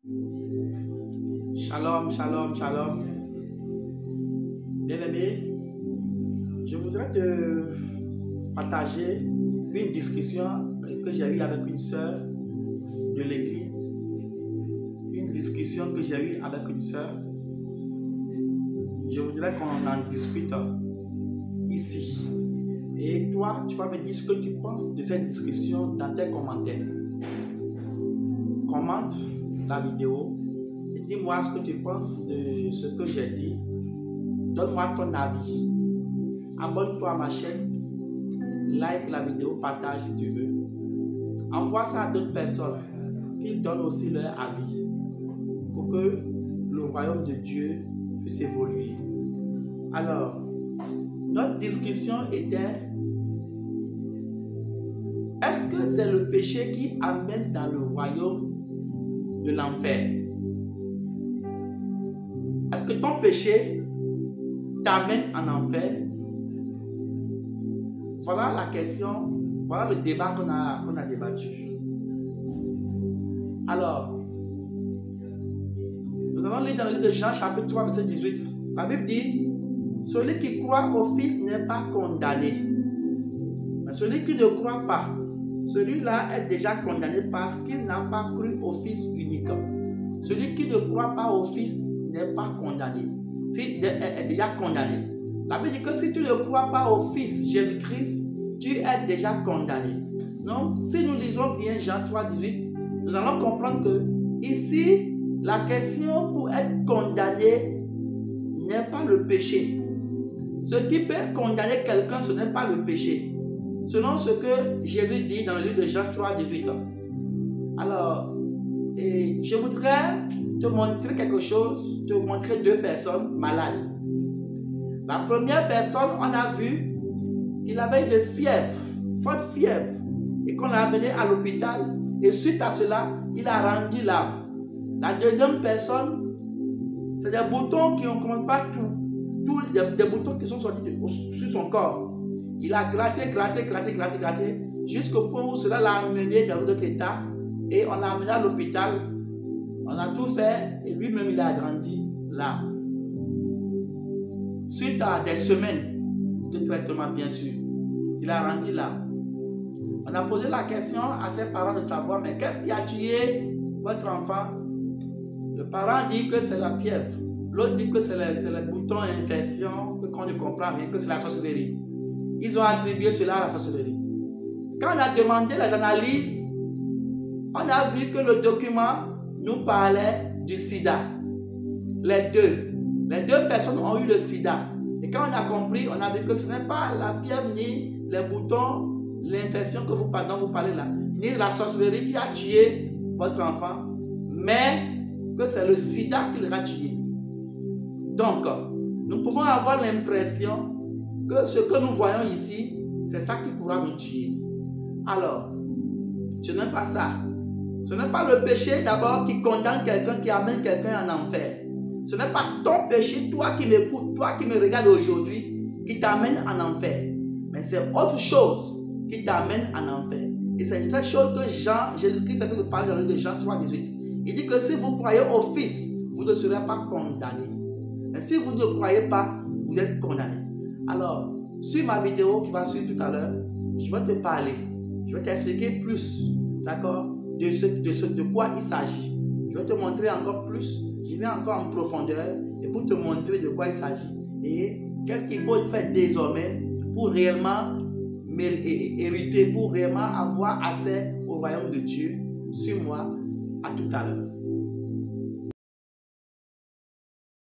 Shalom, shalom, shalom. Bien-aimé, je voudrais te partager une discussion que j'ai eue avec une sœur de l'église. Une discussion que j'ai eue avec une sœur. Je voudrais qu'on en discute ici. Et toi, tu vas me dire ce que tu penses de cette discussion dans tes commentaires. Commente la vidéo et dis-moi ce que tu penses de ce que j'ai dit. Donne-moi ton avis. Abonne-toi à ma chaîne. Like la vidéo, partage si tu veux. Envoie ça à d'autres personnes qu'ils donnent aussi leur avis pour que le royaume de Dieu puisse évoluer. Alors, notre discussion était: est-ce que c'est le péché qui amène dans le royaume de l'enfer? Est-ce que ton péché t'amène en enfer? Voilà la question, voilà le débat qu'on a débattu. Alors, nous allons lire dans le livre de Jean, chapitre 3, verset 18. La Bible dit: celui qui croit au Fils n'est pas condamné. Mais celui qui ne croit pas, celui-là est déjà condamné parce qu'il n'a pas cru au Fils unique. Celui qui ne croit pas au Fils n'est pas condamné. S'il est déjà condamné. La Bible dit que si tu ne crois pas au Fils Jésus-Christ, tu es déjà condamné. Donc, si nous lisons bien Jean 3, 18, nous allons comprendre que ici, la question pour être condamné n'est pas le péché. Ce qui peut condamner quelqu'un, ce n'est pas le péché. Selon ce que Jésus dit dans le livre de Jean 3, 18. Alors, je voudrais te montrer quelque chose, te montrer deux personnes malades. La première personne, on a vu qu'il avait de fièvre, forte fièvre, et qu'on l'a amené à l'hôpital, et suite à cela, il a rendu l'âme. La deuxième personne, c'est des boutons qui ne commencent pas tous des boutons qui sont sortis sur son corps. Il a gratté, jusqu'au point où cela l'a amené dans l'autre état, et on l'a amené à l'hôpital. On a tout fait, et lui-même il a agrandi l'âme. Suite à des semaines de traitement, bien sûr, il a rendu l'âme. On a posé la question à ses parents de savoir: mais qu'est-ce qui a tué votre enfant? Le parent dit que c'est la fièvre. L'autre dit que c'est les boutons infection, qu'on ne comprend rien, que c'est la sorcellerie. Ils ont attribué cela à la sorcellerie. Quand on a demandé les analyses, on a vu que le document nous parlait du sida. Les deux personnes ont eu le sida. Et quand on a compris, on a vu que ce n'est pas la fièvre ni les boutons, l'infection dont vous parlez là, ni la sorcellerie qui a tué votre enfant, mais que c'est le sida qui l'a tué. Donc, nous pouvons avoir l'impression que ce que nous voyons ici, c'est ça qui pourra nous tuer. Alors, ce n'est pas ça. Ce n'est pas le péché d'abord qui condamne quelqu'un, qui amène quelqu'un en enfer. Ce n'est pas ton péché, toi qui m'écoutes, toi qui me regardes aujourd'hui, qui t'amène en enfer. Mais c'est autre chose qui t'amène en enfer. Et c'est cette chose que Jésus-Christ a fait de parler dans le livre de Jean 3, 18. Il dit que si vous croyez au Fils, vous ne serez pas condamné. Mais si vous ne croyez pas, vous êtes condamné. Alors, sur ma vidéo qui va suivre tout à l'heure, je vais te parler. Je vais t'expliquer plus, d'accord, de quoi il s'agit. Je vais te montrer encore plus. Je vais encore en profondeur et pour te montrer de quoi il s'agit. Et qu'est-ce qu'il faut faire désormais pour réellement hériter, pour réellement avoir accès au royaume de Dieu. Suis-moi, à tout à l'heure.